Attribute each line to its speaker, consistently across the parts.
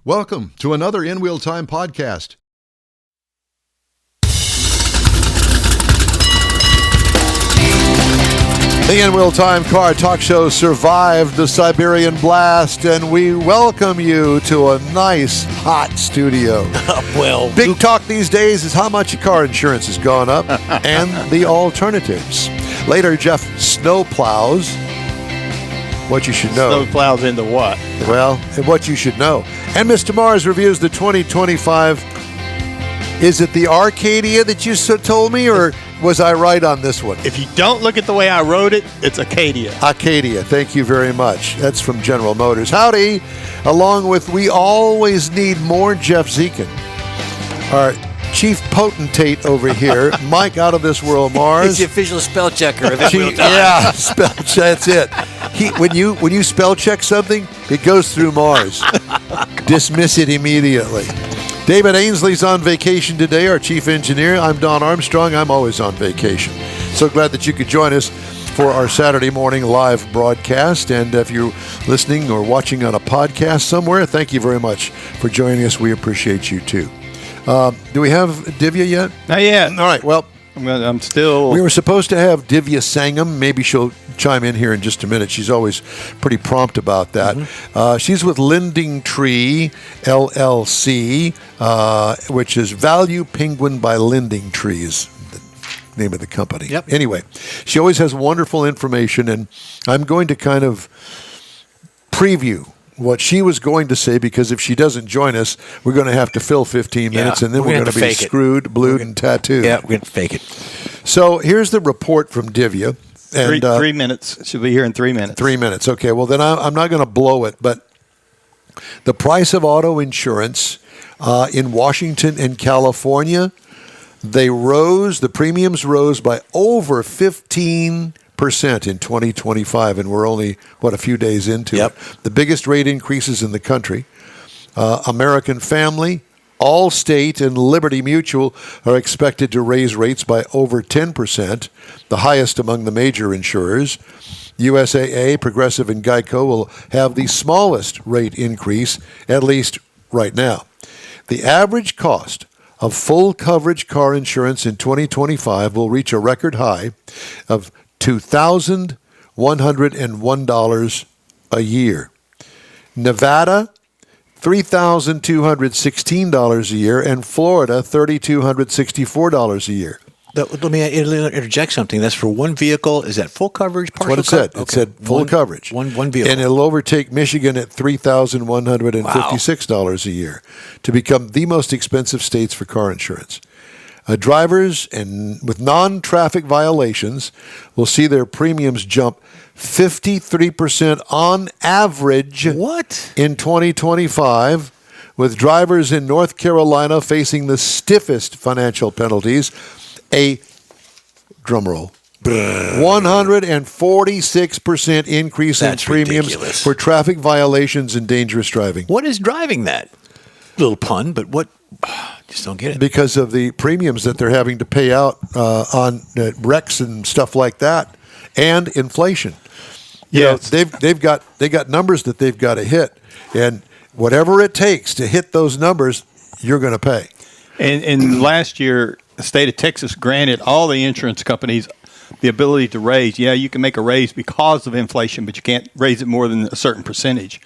Speaker 1: Welcome to another InWheelTime podcast. The InWheelTime Car Talk Show survived the Siberian blast, and we welcome you to a nice, hot studio. Big talk these days is how much your car insurance has gone up and the alternatives. Later, Jeff snowplows what you should know.
Speaker 2: Snowplows into what?
Speaker 1: Well, what you should know. And Mr. Mars reviews the 2025. Is it the Arcadia that you told me, or was I right on this one?
Speaker 2: If you don't look at the way I wrote it, it's Acadia.
Speaker 1: Acadia, thank you very much. That's from General Motors. Howdy, along with We Always Need More, Jeff Zekin. Our chief potentate over here, Mike Out of This World Mars.
Speaker 3: He's the official spell checker of InWheelTime.
Speaker 1: Yeah, spell check, that's it. When you spell check something, it goes through Mars. Dismiss it immediately. David Ainsley's on vacation today, our chief engineer. I'm Don Armstrong. I'm always on vacation. So glad that you could join us for our Saturday morning live broadcast. And if you're listening or watching on a podcast somewhere, thank you very much for joining us. We appreciate you too. Do we have Divya yet?
Speaker 2: Not yet.
Speaker 1: All right, well,
Speaker 2: I'm still...
Speaker 1: We were supposed to have Divya Sangam. Maybe she'll chime in here in just a minute. She's always pretty prompt about that. Mm-hmm. She's with Lending Tree, LLC, which is Value Penguin by Lending Trees, the name of the company.
Speaker 3: Yep.
Speaker 1: Anyway, she always has wonderful information, and I'm going to kind of preview what she was going to say, because if she doesn't join us, we're going to have to fill 15 minutes, and then we're going to be screwed, blued, and tattooed.
Speaker 3: Yeah, we're going to fake it.
Speaker 1: So here's the report from Divya. And,
Speaker 2: 3 minutes. She'll be here in 3 minutes.
Speaker 1: 3 minutes. Okay, well, then I'm not going to blow it, but the price of auto insurance in Washington and California, the premiums rose by over 15% in 2025, and we're only, a few days into it. The biggest rate increases in the country. American Family, Allstate, and Liberty Mutual are expected to raise rates by over 10%, the highest among the major insurers. USAA, Progressive, and Geico will have the smallest rate increase, at least right now. The average cost of full coverage car insurance in 2025 will reach a record high of $2,101 a year. Nevada, $3,216 a year, and Florida, $3,264 a year.
Speaker 3: Let me interject something. That's for one vehicle. Is that full coverage?
Speaker 1: That's what it said. Okay. It said full coverage.
Speaker 3: One vehicle.
Speaker 1: And it'll overtake Michigan at $3,156 a year to become the most expensive states for car insurance. Drivers and with non-traffic violations will see their premiums jump 53% on average in 2025, with drivers in North Carolina facing the stiffest financial penalties, a drumroll, 146% increase in premiums ridiculous. For traffic violations and dangerous driving.
Speaker 3: What is driving that? Little pun, but what? Just don't get it.
Speaker 1: Because of the premiums that they're having to pay out on wrecks and stuff like that, and inflation.
Speaker 2: Yes.
Speaker 1: They got numbers that they've got to hit, and whatever it takes to hit those numbers, you're going to pay.
Speaker 2: And last year, the state of Texas granted all the insurance companies the ability to raise. Yeah, you can make a raise because of inflation, but you can't raise it more than a certain percentage.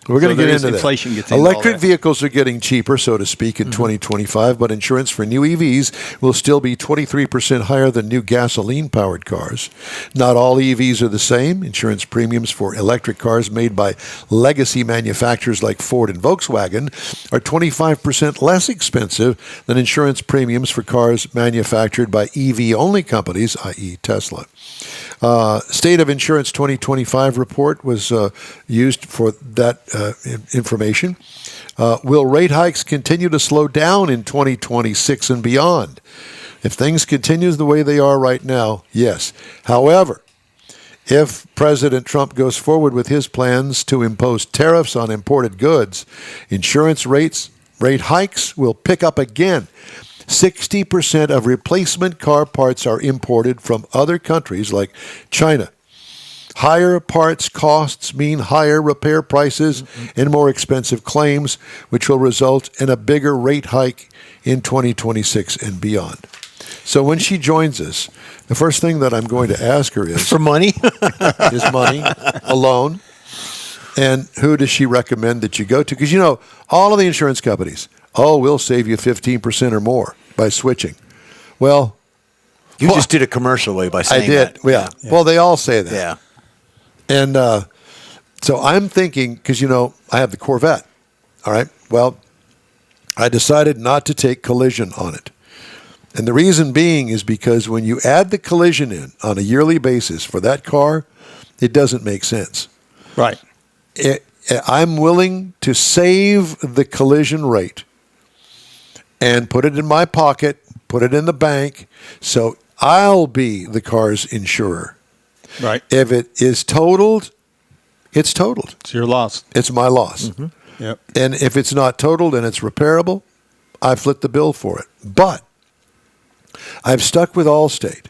Speaker 1: We're going to get into
Speaker 2: inflation
Speaker 1: that. Electric vehicles are getting cheaper, so to speak, in 2025, but insurance for new EVs will still be 23% higher than new gasoline-powered cars. Not all EVs are the same. Insurance premiums for electric cars made by legacy manufacturers like Ford and Volkswagen are 25% less expensive than insurance premiums for cars manufactured by EV-only companies, i.e. Tesla. State of Insurance 2025 report was used for that information. Will rate hikes continue to slow down in 2026 and beyond? If things continue the way they are right now, yes. However, if President Trump goes forward with his plans to impose tariffs on imported goods, insurance rate hikes will pick up again. 60% of replacement car parts are imported from other countries like China. Higher parts costs mean higher repair prices and more expensive claims, which will result in a bigger rate hike in 2026 and beyond. So when she joins us, the first thing that I'm going to ask her is
Speaker 3: For money?
Speaker 1: is money alone, and who does she recommend that you go to? Because, all of the insurance companies, we'll save you 15% or more by switching. Well,
Speaker 3: You just did a commercial way by
Speaker 1: I
Speaker 3: saying
Speaker 1: did.
Speaker 3: that.
Speaker 1: Yeah. Well, they all say that.
Speaker 3: Yeah.
Speaker 1: And so I'm thinking, because, I have the Corvette. All right. Well, I decided not to take collision on it. And the reason being is because when you add the collision in on a yearly basis for that car, it doesn't make sense.
Speaker 2: Right.
Speaker 1: I'm willing to save the collision rate and put it in my pocket, put it in the bank, so I'll be the car's insurer.
Speaker 2: Right.
Speaker 1: If it is totaled, it's totaled.
Speaker 2: It's your loss.
Speaker 1: It's my loss.
Speaker 2: Yep.
Speaker 1: And if it's not totaled and it's repairable, I foot the bill for it. But I've stuck with Allstate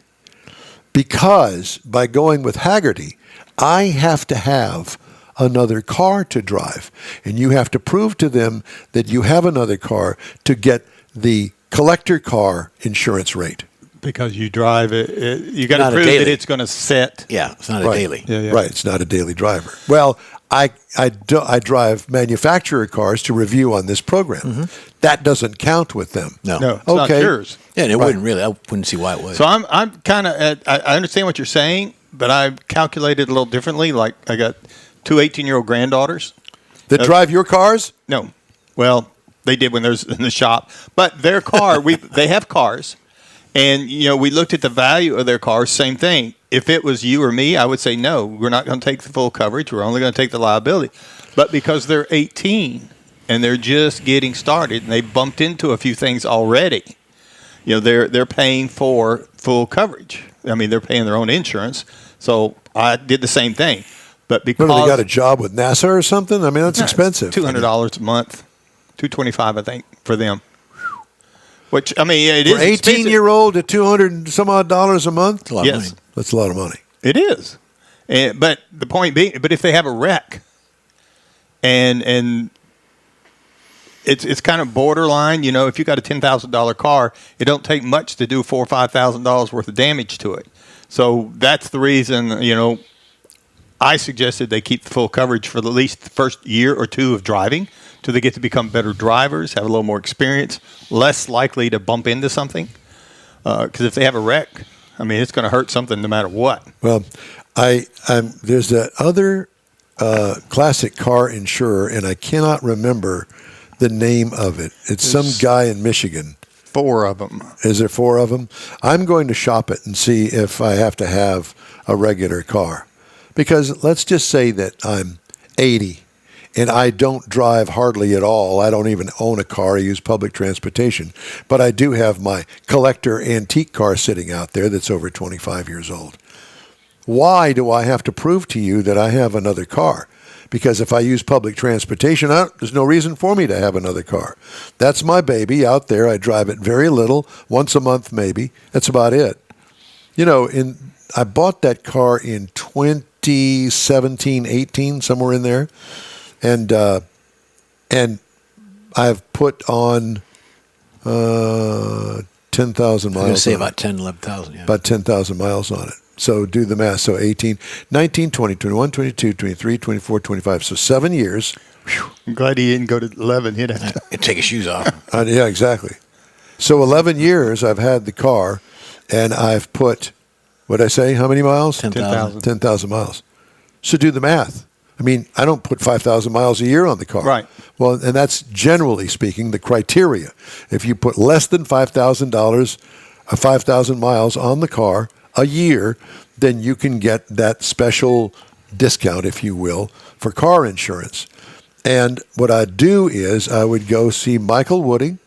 Speaker 1: because by going with Haggerty, I have to have another car to drive. And you have to prove to them that you have another car to get the collector car insurance rate.
Speaker 2: Because you drive it, you got
Speaker 3: Not
Speaker 2: to
Speaker 3: a
Speaker 2: prove
Speaker 3: daily.
Speaker 2: that it's going to set.
Speaker 3: Yeah, it's not a
Speaker 1: Right.
Speaker 3: daily.
Speaker 2: Yeah, yeah.
Speaker 1: Right, it's not a daily driver. Well, I drive manufacturer cars to review on this program. That doesn't count with them.
Speaker 3: No.
Speaker 2: No, it's not
Speaker 1: Okay.
Speaker 2: yours.
Speaker 3: Yeah, and it
Speaker 1: Right.
Speaker 3: wouldn't really. I wouldn't see why it would.
Speaker 2: So I'm kind of I understand what you're saying, but I calculated a little differently. Like I got two 18-year-old granddaughters.
Speaker 1: That drive your cars?
Speaker 2: No, well they did when they was in the shop, but their car they have cars, and we looked at the value of their cars. Same thing. If it was you or me, I would say no. We're not going to take the full coverage. We're only going to take the liability. But because they're 18 and they're just getting started and they bumped into a few things already, they're paying for full coverage. I mean, they're paying their own insurance. So I did the same thing. But because
Speaker 1: Remember, they got a job with NASA or something? I mean, that's expensive.
Speaker 2: $200 a month, $225 I think for them. Which I mean, it is
Speaker 1: For 18-year-old at $200 and some odd dollars a month?
Speaker 3: It's a lot of money.
Speaker 1: That's a lot of money.
Speaker 2: It is, but the point being, but if they have a wreck, and it's kind of borderline, if you got a $10,000 car, it don't take much to do $4,000 or $5,000 worth of damage to it. So that's the reason, I suggested they keep the full coverage for at least the first year or two of driving, till they get to become better drivers, have a little more experience, less likely to bump into something. Because if they have a wreck, I mean, it's going to hurt something no matter what.
Speaker 1: Well, there's that other classic car insurer, and I cannot remember the name of it. It's some guy in Michigan.
Speaker 2: 4 of them.
Speaker 1: Is there 4 of them? I'm going to shop it and see if I have to have a regular car. Because let's just say that I'm 80 and I don't drive hardly at all. I don't even own a car. I use public transportation. But I do have my collector antique car sitting out there that's over 25 years old. Why do I have to prove to you that I have another car? Because if I use public transportation, there's no reason for me to have another car. That's my baby out there. I drive it very little, once a month maybe. That's about it. I bought that car in 2017, 18, somewhere in there. And I've put on 10,000 miles.
Speaker 3: I'm going to say
Speaker 1: on
Speaker 3: about
Speaker 1: it.
Speaker 3: 10, 11,000. Yeah.
Speaker 1: About 10,000 miles on it. So do the math. So 18, 19, 20, 21, 22, 23, 24, 25. So 7 years.
Speaker 2: I'm glad he didn't go to 11. He'd have to.
Speaker 3: Take his shoes off.
Speaker 1: Yeah, exactly. So 11 years I've had the car, and I've put, what'd I say, how many miles?
Speaker 3: 10,000.
Speaker 1: 10,000 miles. So do the math. I mean, I don't put 5,000 miles a year on the car.
Speaker 2: Right.
Speaker 1: Well, and that's generally speaking the criteria. If you put less than $5,000, 5,000 miles on the car a year, then you can get that special discount, if you will, for car insurance. And what I'd do is I would go see Michael Wooding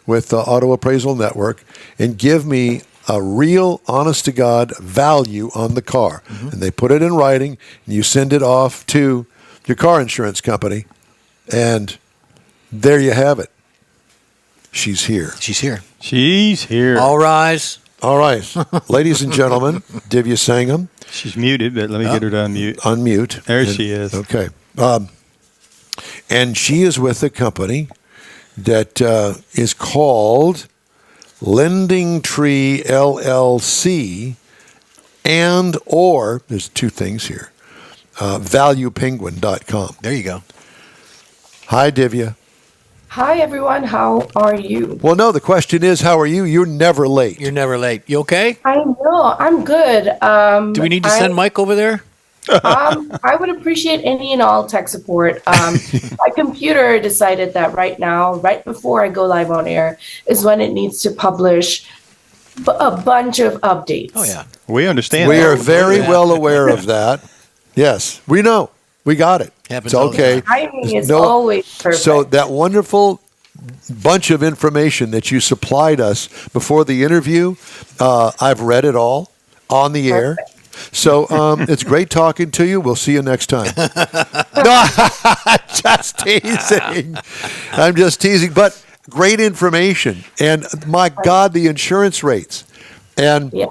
Speaker 1: with the Auto Appraisal Network and give me a real, honest-to-God value on the car. And they put it in writing, and you send it off to your car insurance company, and there you have it. She's here.
Speaker 3: She's here.
Speaker 2: She's here.
Speaker 3: All rise.
Speaker 1: All right. Ladies and gentlemen, Divya Sangam,
Speaker 2: She's muted, but let me get her to unmute.
Speaker 1: Unmute.
Speaker 2: There she is.
Speaker 1: Okay. And she is with a company that is called Lending Tree LLC, and or there's two things here. ValuePenguin.com.
Speaker 3: There you go.
Speaker 1: Hi, Divya.
Speaker 4: Hi, everyone. How are you?
Speaker 1: Well, no, the question is, how are you? You're never late.
Speaker 3: You're never late. You okay?
Speaker 4: I know. I'm good.
Speaker 3: Do we need to send Mike over there?
Speaker 4: I would appreciate any and all tech support. My computer decided that right now, right before I go live on air, is when it needs to publish a bunch of updates.
Speaker 3: Oh, yeah.
Speaker 2: We understand.
Speaker 1: We
Speaker 2: that.
Speaker 1: are very well aware of that. Yes, we know. We got it.
Speaker 3: Happens
Speaker 1: It's
Speaker 3: all the
Speaker 1: okay.
Speaker 4: Timing is always perfect.
Speaker 1: So that wonderful bunch of information that you supplied us before the interview, I've read it all on the air. So it's great talking to you. We'll see you next time. No, just teasing. I'm just teasing. But great information. And my God, the insurance rates. And
Speaker 4: Yeah.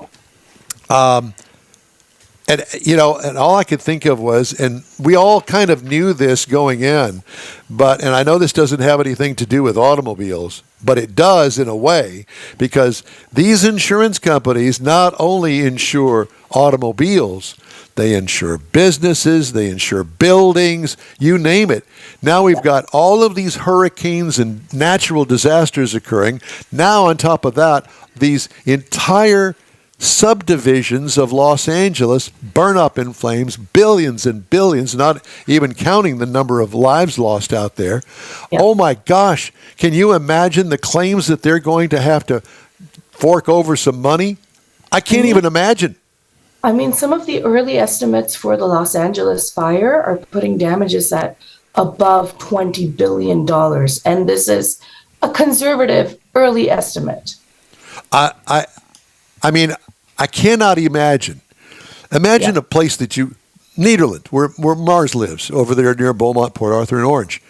Speaker 1: and, you know, and all I could think of was, and we all kind of knew this going in, and I know this doesn't have anything to do with automobiles, but it does in a way, because these insurance companies not only insure automobiles, they insure businesses, they insure buildings, you name it. Now we've got all of these hurricanes and natural disasters occurring. Now on top of that, these entire subdivisions of Los Angeles burn up in flames, billions and billions, not even counting the number of lives lost out there.
Speaker 4: Yeah.
Speaker 1: Oh my gosh, can you imagine the claims that they're going to have to fork over some money? I can't even imagine.
Speaker 4: I mean, some of the early estimates for the Los Angeles fire are putting damages at above $20 billion. And this is a conservative early estimate.
Speaker 1: I mean, I cannot imagine. Imagine a place that Nederland, where Mars lives, over there near Beaumont, Port Arthur, and Orange.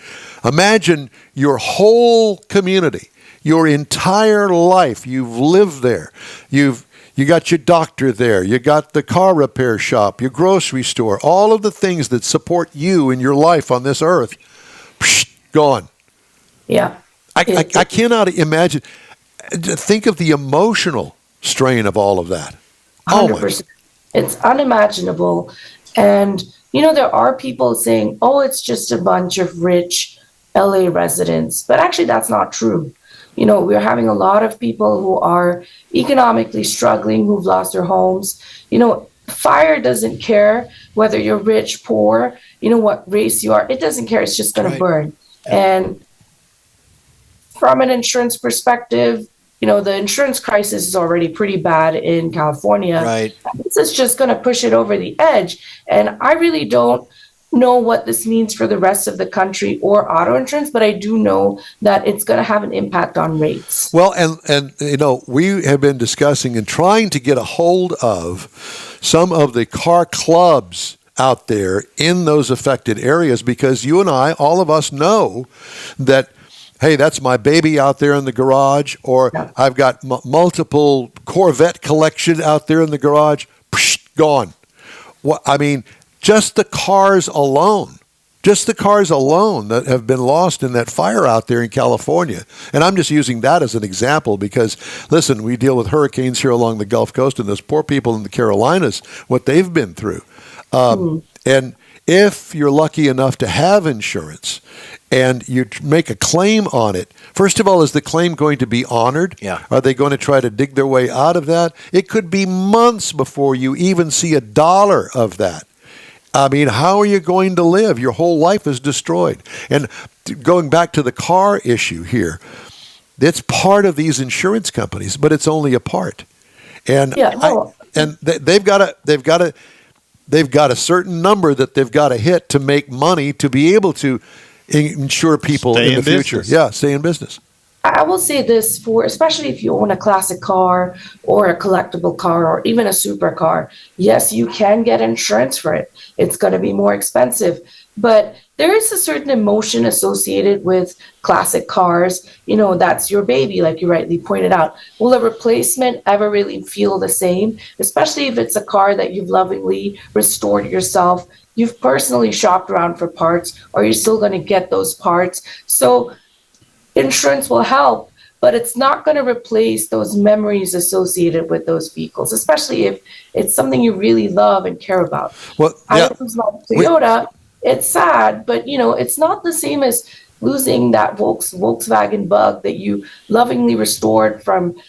Speaker 1: Imagine your whole community, your entire life. You've lived there. You got your doctor there. You got the car repair shop, your grocery store, all of the things that support you in your life on this earth. Psh, gone.
Speaker 4: Yeah.
Speaker 1: I cannot imagine. Think of the emotional strain of all of that.
Speaker 4: 100%. It's unimaginable. And, you know, there are people saying, oh, it's just a bunch of rich LA residents. But actually, that's not true. You know, we're having a lot of people who are economically struggling, who've lost their homes. You know, fire doesn't care whether you're rich, poor, you know, what race you are. It doesn't care. It's just going to burn. And from an insurance perspective, you know, the insurance crisis is already pretty bad in California.
Speaker 3: Right.
Speaker 4: This is just going to push it over the edge. And I really don't know what this means for the rest of the country or auto insurance, but I do know that it's going to have an impact on rates.
Speaker 1: Well, and you know, we have been discussing and trying to get a hold of some of the car clubs out there in those affected areas, because you and I, all of us know that, hey, that's my baby out there in the garage, or I've got multiple Corvette collection out there in the garage. Psh, gone. Well, I mean, just the cars alone that have been lost in that fire out there in California. And I'm just using that as an example because, listen, we deal with hurricanes here along the Gulf Coast, and those poor people in the Carolinas, what they've been through. And if you're lucky enough to have insurance and you make a claim on it, first of all, is the claim going to be honored?
Speaker 3: Yeah.
Speaker 1: Are they going to try to dig their way out of that? It could be months before you even see a dollar of that. I mean, how are you going to live? Your whole life is destroyed. And going back to the car issue here, it's part of these insurance companies, but it's only a part. And they've got a certain number that they've got to hit to make money to be able to insure people
Speaker 2: Stay
Speaker 1: in the future.
Speaker 2: business.
Speaker 1: Yeah, stay in business.
Speaker 4: I will say this, for especially if you own a classic car or a collectible car or even a supercar, yes, you can get insurance for it. It's going to be more expensive, but there is a certain emotion associated with classic cars. That's your baby, like you rightly pointed out. Will a replacement ever really feel the same? Especially if it's a car that you've lovingly restored yourself, you've personally shopped around for parts, are you still going to get those parts? So insurance will help, but it's not going to replace those memories associated with those vehicles, especially if it's something you really love and care about.
Speaker 1: Well,
Speaker 4: I
Speaker 1: yeah,
Speaker 4: lose my Toyota. It's sad, but it's not the same as losing that Volkswagen Bug that you lovingly restored from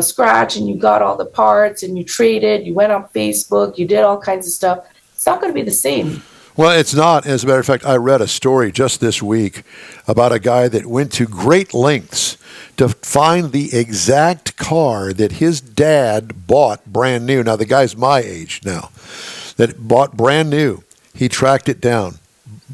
Speaker 4: scratch, and you got all the parts and you traded, you went on Facebook, you did all kinds of stuff. It's not going to be the same.
Speaker 1: Well, it's not. As a matter of fact, I read a story just this week about a guy that went to great lengths to find the exact car that his dad bought brand new. Now, the guy's my age now, that bought brand new. He tracked it down.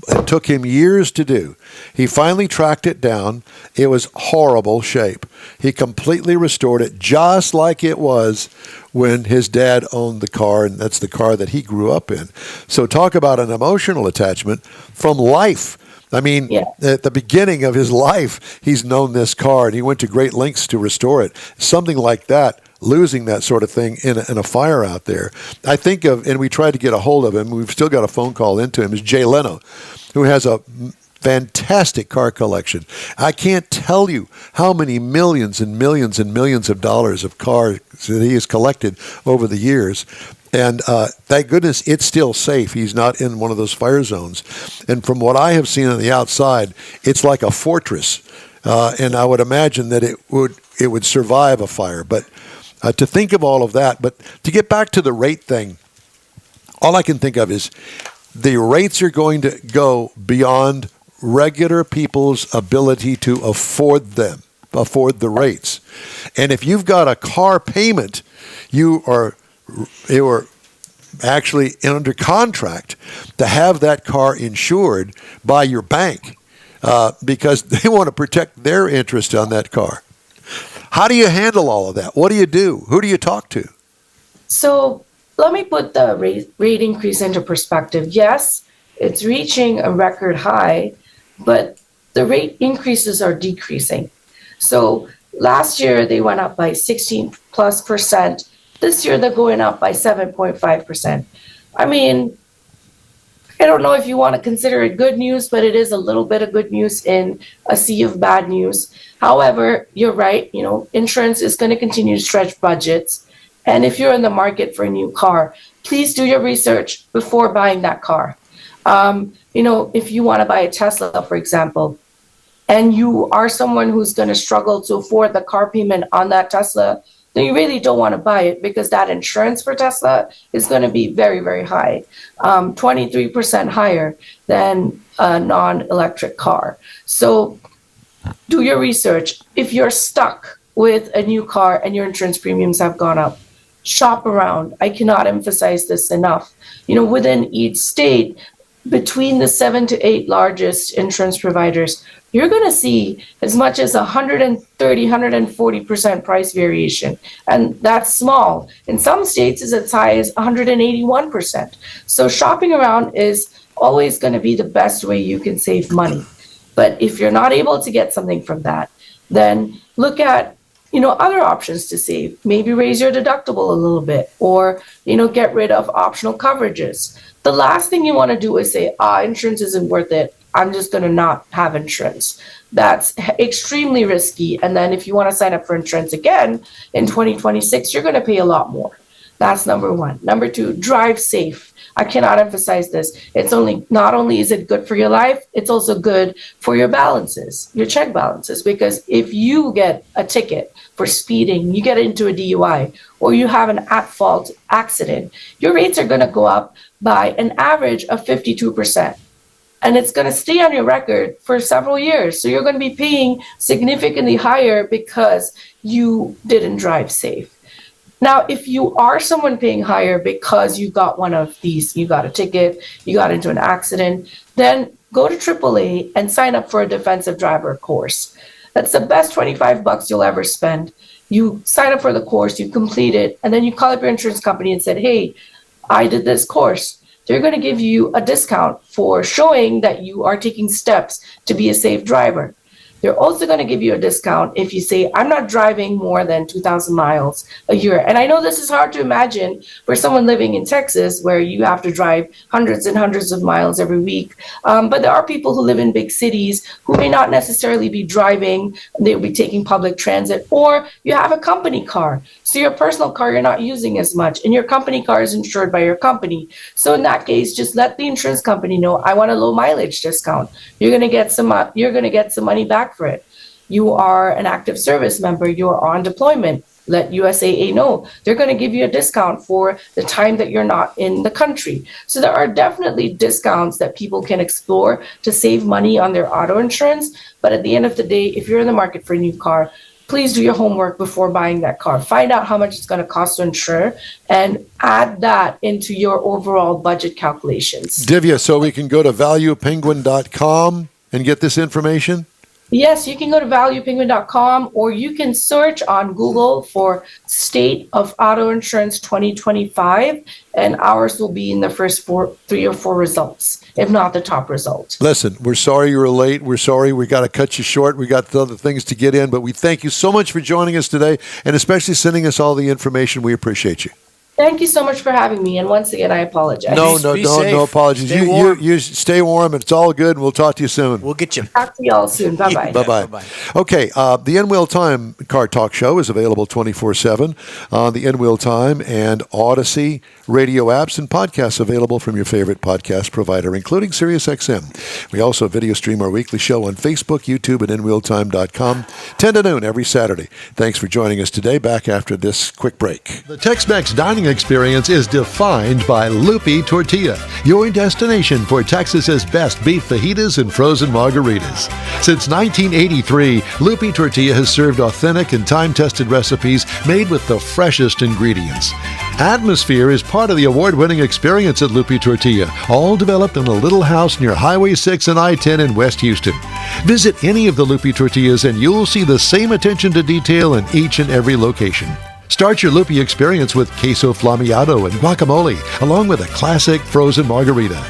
Speaker 1: It took him years to do. He finally tracked it down. It was horrible shape. He completely restored it just like it was when his dad owned the car, and that's the car that he grew up in. So talk about an emotional attachment from life. I mean, At the beginning of his life, he's known this car, and he went to great lengths to restore it. Something like that, losing that sort of thing in a fire out there. I think of, and we tried to get a hold of him, we've still got a phone call into him, is Jay Leno, who has a fantastic car collection. I can't tell you how many millions and millions and millions of dollars of cars that he has collected over the years. And thank goodness it's still safe. He's not in one of those fire zones. And from what I have seen on the outside, it's like a fortress. And I would imagine that it would survive a fire. But to think of all of that, but to get back to the rate thing, all I can think of is the rates are going to go beyond regular people's ability to afford the rates. And if you've got a car payment, you are actually under contract to have that car insured by your bank because they want to protect their interest on that car. How do you handle all of that? What do you do? Who do you talk to?
Speaker 4: So let me put the rate increase into perspective. Yes, it's reaching a record high, but the rate increases are decreasing. So last year they went up by 16+%. This year they're going up by 7.5%. I mean, I don't know if you want to consider it good news, but it is a little bit of good news in a sea of bad news. However, you're right, insurance is going to continue to stretch budgets. And if you're in the market for a new car, please do your research before buying that car. If you want to buy a Tesla, for example, and you are someone who's going to struggle to afford the car payment on that Tesla, then you really don't want to buy it because that insurance for Tesla is going to be very, very high, 23% higher than a non-electric car. So do your research. If you're stuck with a new car and your insurance premiums have gone up, shop around. I cannot emphasize this enough. Within each state, between the 7 to 8 largest insurance providers, you're going to see as much as 130, 140% price variation. And that's small. In some states, it's as high as 181%. So shopping around is always going to be the best way you can save money. But if you're not able to get something from that, then look at other options to save. Maybe raise your deductible a little bit, or get rid of optional coverages. The last thing you want to do is say, insurance isn't worth it. I'm just going to not have insurance. That's extremely risky. And then if you want to sign up for insurance again in 2026, you're going to pay a lot more. That's number one. Number two, drive safe. I cannot emphasize this. Not only is it good for your life, it's also good for your balances, your check balances, because if you get a ticket for speeding, you get into a DUI, or you have an at-fault accident, your rates are going to go up by an average of 52%. And it's going to stay on your record for several years. So you're going to be paying significantly higher because you didn't drive safe. Now, if you are someone paying higher because you got one of these, you got a ticket, you got into an accident, then go to AAA and sign up for a defensive driver course. That's the best $25 you'll ever spend. You sign up for the course, you complete it, and then you call up your insurance company and said, hey, I did this course. they're going to give you a discount for showing that you are taking steps to be a safe driver. They're also going to give you a discount if you say, I'm not driving more than 2,000 miles a year. And I know this is hard to imagine for someone living in Texas where you have to drive hundreds and hundreds of miles every week. But there are people who live in big cities who may not necessarily be driving. They'll be taking public transit, or you have a company car. So your personal car, you're not using as much, and your company car is insured by your company. So in that case, just let the insurance company know, I want a low mileage discount. You're going to get some money back for it. You are an active service member, you're on deployment. Let USAA know. They're going to give you a discount for the time that you're not in the country. So there are definitely discounts that people can explore to save money on their auto insurance. But at the end of the day, if you're in the market for a new car, please do your homework before buying that car. Find out how much it's going to cost to insure and add that into your overall budget calculations.
Speaker 1: Divya, so we can go to valuepenguin.com and get this information?
Speaker 4: Yes, you can go to valuepenguin.com, or you can search on Google for State of Auto Insurance 2025, and ours will be in the first 3 or 4 results, if not the top result.
Speaker 1: Listen, we're sorry you were late. We're sorry we got to cut you short. We got other things to get in, but we thank you so much for joining us today and especially sending us all the information. We appreciate you.
Speaker 4: Thank you so much for having me, and once again, I apologize.
Speaker 1: No apologies.
Speaker 3: Stay warm.
Speaker 1: You stay warm. It's all good, and we'll talk to you soon.
Speaker 3: We'll get you.
Speaker 4: Talk to you all soon. Bye-bye.
Speaker 1: Bye-bye.
Speaker 3: Bye-bye.
Speaker 1: Okay, the InWheelTime Car Talk Show is available 24/7 on the InWheelTime and Odyssey radio apps, and podcasts available from your favorite podcast provider, including SiriusXM. We also video stream our weekly show on Facebook, YouTube, and InWheelTime.com, 10 to noon every Saturday. Thanks for joining us today. Back after this quick break. The Tex-Mex dining experience is defined by Lupi Tortilla, your destination for Texas's best beef fajitas and frozen margaritas. Since 1983, Lupi Tortilla has served authentic and time-tested recipes made with the freshest ingredients. Atmosphere is part of the award-winning experience at Lupi Tortilla, all developed in a little house near Highway 6 and I-10 in West Houston. Visit any of the Lupi Tortillas and you'll see the same attention to detail in each and every location. Start your Lupi experience with queso flammeado and guacamole, along with a classic frozen margarita.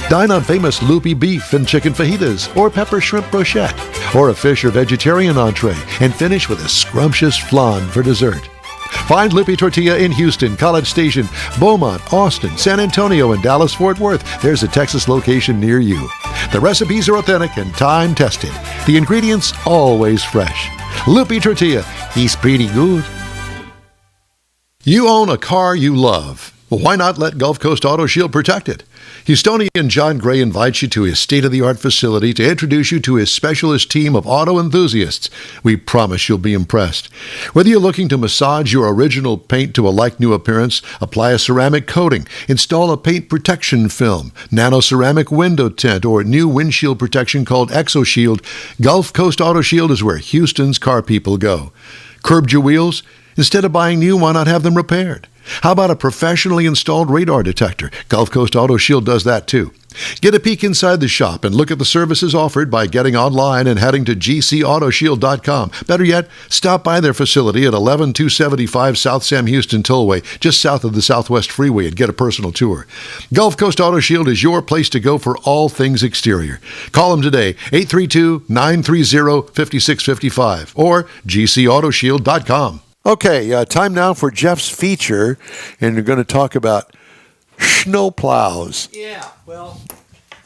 Speaker 1: Dine on famous Lupi beef and chicken fajitas, or pepper shrimp brochette, or a fish or vegetarian entree, and finish with a scrumptious flan for dessert. Find Lupi Tortilla in Houston, College Station, Beaumont, Austin, San Antonio, and Dallas-Fort Worth. There's a Texas location near you. The recipes are authentic and time-tested. The ingredients always fresh. Lupi Tortilla, he's pretty good. You own a car you love. Well, why not let Gulf Coast Auto Shield protect it? Houstonian John Gray invites you to his state-of-the-art facility to introduce you to his specialist team of auto enthusiasts. We promise you'll be impressed. Whether you're looking to massage your original paint to a like-new appearance, apply a ceramic coating, install a paint protection film, nano-ceramic window tint, or new windshield protection called ExoShield, Gulf Coast Auto Shield is where Houston's car people go. Curbed your wheels? Instead of buying new, why not have them repaired? How about a professionally installed radar detector? Gulf Coast Auto Shield does that too. Get a peek inside the shop and look at the services offered by getting online and heading to gcautoshield.com. Better yet, stop by their facility at 11275 South Sam Houston Tollway, just south of the Southwest Freeway, and get a personal tour. Gulf Coast Auto Shield is your place to go for all things exterior. Call them today, 832-930-5655 or gcautoshield.com. Okay, time now for Jeff's feature, and we're going to talk about snow plows.
Speaker 3: Yeah, well,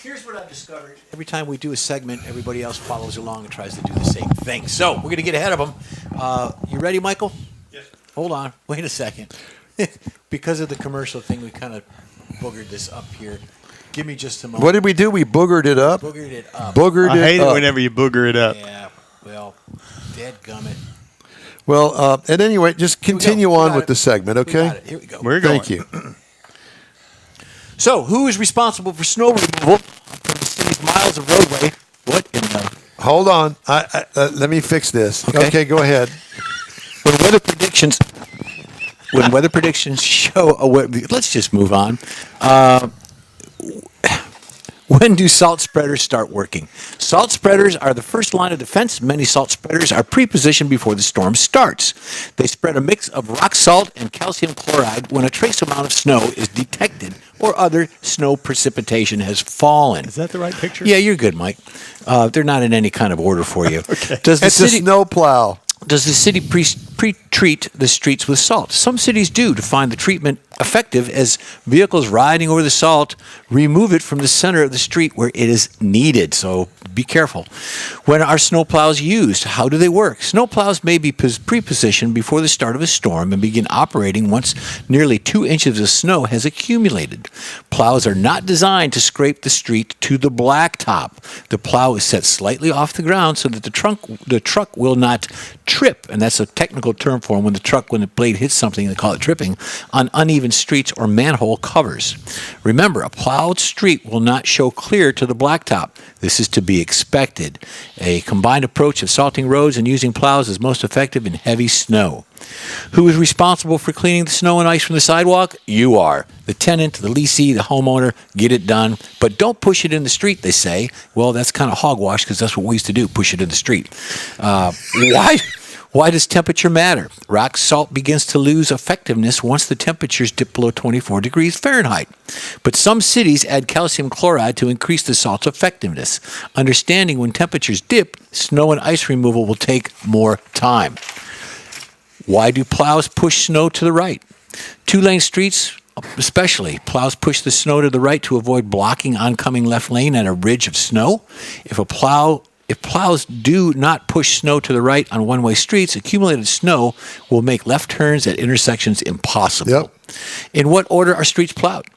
Speaker 3: here's what I've discovered. Every time we do a segment, everybody else follows along and tries to do the same thing. So we're going to get ahead of them. You ready, Michael?
Speaker 2: Yes.
Speaker 3: Hold on. Wait a second. Because of the commercial thing, we kind of boogered this up here. Give me just a moment.
Speaker 1: What did we do? We boogered it up?
Speaker 3: Boogered it up.
Speaker 1: Boogered
Speaker 2: I
Speaker 1: it
Speaker 2: hate
Speaker 1: up.
Speaker 2: it whenever you booger it up.
Speaker 3: Yeah, well, dadgummit.
Speaker 1: Well, at any rate, just continue on with
Speaker 3: it.
Speaker 1: the segment,
Speaker 3: We
Speaker 1: okay?
Speaker 3: got it. Here we go.
Speaker 2: We're going.
Speaker 1: Thank you.
Speaker 3: So, who is responsible for snow removal from the city's miles of roadway? What in the...
Speaker 1: Hold on. Let me fix this.
Speaker 3: Okay.
Speaker 1: Okay, go ahead.
Speaker 3: When weather predictions show let's just move on. When do salt spreaders start working? Salt spreaders are the first line of defense. Many salt spreaders are pre-positioned before the storm starts. They spread a mix of rock salt and calcium chloride when a trace amount of snow is detected or other snow precipitation has fallen.
Speaker 2: Is that the right picture?
Speaker 3: Yeah, you're good, Mike. They're not in any kind of order for you.
Speaker 2: Okay.
Speaker 3: Does the
Speaker 1: It's a
Speaker 3: city
Speaker 1: snow plow.
Speaker 3: Does the city pre-treat the streets with salt? Some cities do to find the treatment effective, as vehicles riding over the salt remove it from the center of the street where it is needed. So be careful. When are snow plows used? How do they work? Snow plows may be pre-positioned before the start of a storm and begin operating once nearly 2 inches of snow has accumulated. Plows are not designed to scrape the street to the blacktop. The plow is set slightly off the ground so that the truck will not trip, and that's a technical term for when the blade hits something, they call it tripping, on uneven streets or manhole covers. Remember, a plowed street will not show clear to the blacktop. This is to be expected. A combined approach of salting roads and using plows is most effective in heavy snow. Who is responsible for cleaning the snow and ice from the sidewalk? You are. The tenant, the leasee, the homeowner, get it done. But don't push it in the street, they say. Well, that's kind of hogwash because that's what we used to do, push it in the street. Why does temperature matter? Rock salt begins to lose effectiveness once the temperatures dip below 24 degrees Fahrenheit. But some cities add calcium chloride to increase the salt's effectiveness. Understanding when temperatures dip, snow and ice removal will take more time. Why do plows push snow to the right? Two-lane streets, especially, plows push the snow to the right to avoid blocking oncoming left lane and a ridge of snow. If plows do not push snow to the right on one-way streets, accumulated snow will make left turns at intersections impossible.
Speaker 1: Yep.
Speaker 3: In what order are streets plowed?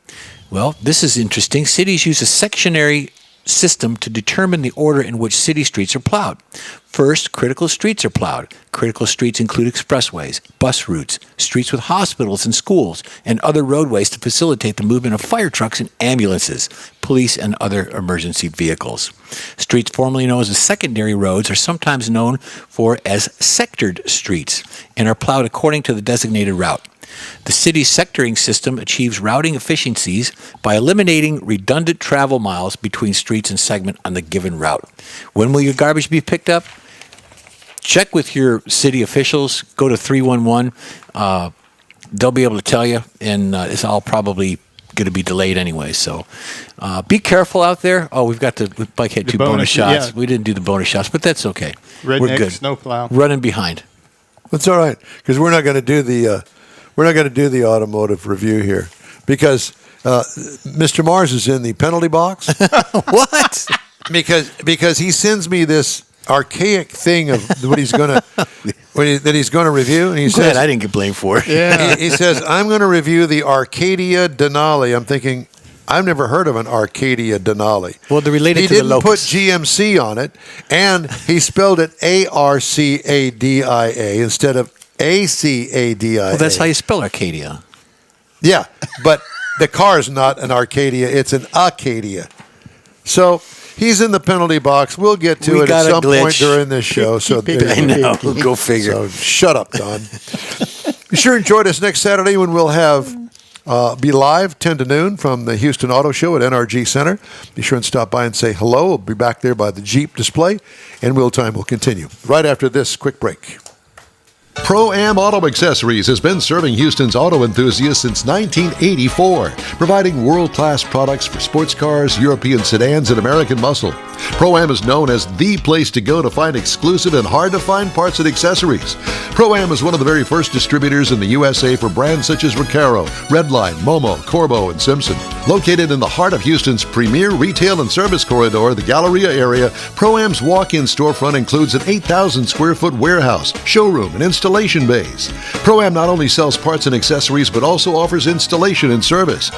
Speaker 3: Well, this is interesting. Cities use a sectionary system to determine the order in which city streets are plowed. First, critical streets are plowed. Critical streets include expressways, bus routes, streets with hospitals and schools, and other roadways to facilitate the movement of fire trucks and ambulances, police, and other emergency vehicles. Streets formerly known as secondary roads are sometimes known for as sectored streets and are plowed according to the designated route. The city's sectoring system achieves routing efficiencies by eliminating redundant travel miles between streets and segment on the given route. When will your garbage be picked up? Check with your city officials. Go to 311. They'll be able to tell you, and it's all probably going to be delayed anyway. So be careful out there. Oh, we've got the bike had two bonus shots.
Speaker 2: Yeah.
Speaker 3: We didn't do the bonus shots, but that's okay. We're
Speaker 2: Redneck
Speaker 3: good.
Speaker 2: snowplow.
Speaker 3: Running behind.
Speaker 1: That's all right, because we're not going to do the automotive review here, because Mr. Mars is in the penalty box.
Speaker 3: What?
Speaker 1: because he sends me this archaic thing of what he's going to that he's going to review, and he says
Speaker 3: I didn't get blamed for it.
Speaker 2: Yeah.
Speaker 1: he says I'm going to review the Arcadia Denali. I'm thinking, I've never heard of an Arcadia Denali.
Speaker 3: Well, they're related
Speaker 1: he
Speaker 3: to the
Speaker 1: didn't put
Speaker 3: locust.
Speaker 1: GMC on it, and he spelled it Arcadia instead of Acadia.
Speaker 3: Well, that's how you spell Arcadia.
Speaker 1: Yeah, but the car's not an Arcadia; it's an Acadia. So he's in the penalty box. We'll get to
Speaker 3: We
Speaker 1: it
Speaker 3: got
Speaker 1: at
Speaker 3: a
Speaker 1: some
Speaker 3: glitch.
Speaker 1: point during this show. So there
Speaker 3: I
Speaker 1: you go.
Speaker 3: know. Go figure.
Speaker 1: So shut up, Don. Be sure and join us next Saturday when we'll have be live 10 to noon from the Houston Auto Show at NRG Center. Be sure and stop by and say hello. We'll be back there by the Jeep display, and InWheelTime will continue right after this quick break.
Speaker 5: Pro-Am Auto Accessories has been serving Houston's auto enthusiasts since 1984, providing world-class products for sports cars, European sedans, and American muscle. Pro-Am is known as the place to go to find exclusive and hard-to-find parts and accessories. Pro-Am is one of the very first distributors in the USA for brands such as Recaro, Redline, Momo, Corbo, and Simpson. Located in the heart of Houston's premier retail and service corridor, the Galleria area, Pro-Am's walk-in storefront includes an 8,000-square-foot warehouse, showroom, and installation bays. Pro-Am not only sells parts and accessories, but also offers installation and service.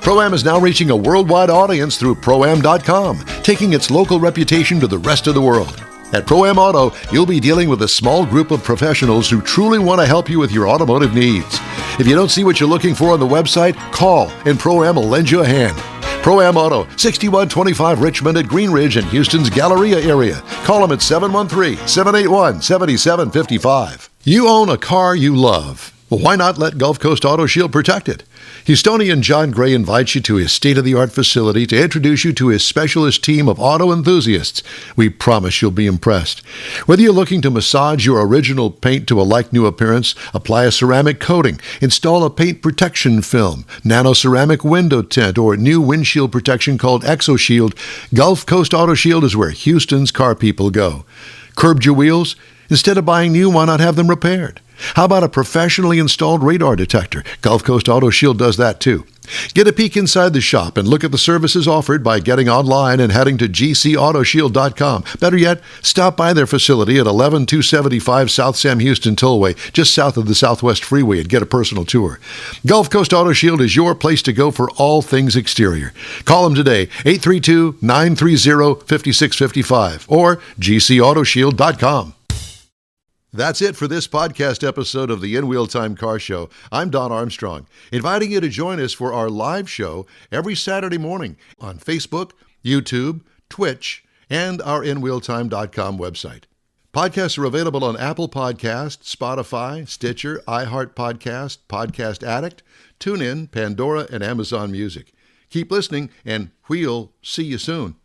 Speaker 5: Pro-Am is now reaching a worldwide audience through Pro-Am.com, taking its local reputation to the rest of the world. At Pro-Am Auto, you'll be dealing with a small group of professionals who truly want to help you with your automotive needs. If you don't see what you're looking for on the website, call and Pro-Am will lend you a hand. Pro-Am Auto, 6125 Richmond at Green Ridge in Houston's Galleria area. Call them at 713-781-7755. You own a car you love. Well, why not let Gulf Coast Auto Shield protect it? Houstonian John Gray invites you to his state-of-the-art facility to introduce you to his specialist team of auto enthusiasts. We promise you'll be impressed. Whether you're looking to massage your original paint to a like-new appearance, apply a ceramic coating, install a paint protection film, nano-ceramic window tint, or new windshield protection called ExoShield, Gulf Coast Auto Shield is where Houston's car people go. Curbed your wheels? Instead of buying new, why not have them repaired? How about a professionally installed radar detector? Gulf Coast Auto Shield does that too. Get a peek inside the shop and look at the services offered by getting online and heading to gcautoshield.com. Better yet, stop by their facility at 11275 South Sam Houston Tollway, just south of the Southwest Freeway, and get a personal tour. Gulf Coast Auto Shield is your place to go for all things exterior. Call them today, 832-930-5655 or gcautoshield.com. That's it for this podcast episode of the InWheelTime Car Show. I'm Don Armstrong, inviting you to join us for our live show every Saturday morning on Facebook, YouTube, Twitch, and our InWheelTime.com website. Podcasts are available on Apple Podcasts, Spotify, Stitcher, iHeart Podcast, Podcast Addict, TuneIn, Pandora, and Amazon Music. Keep listening, and we'll see you soon.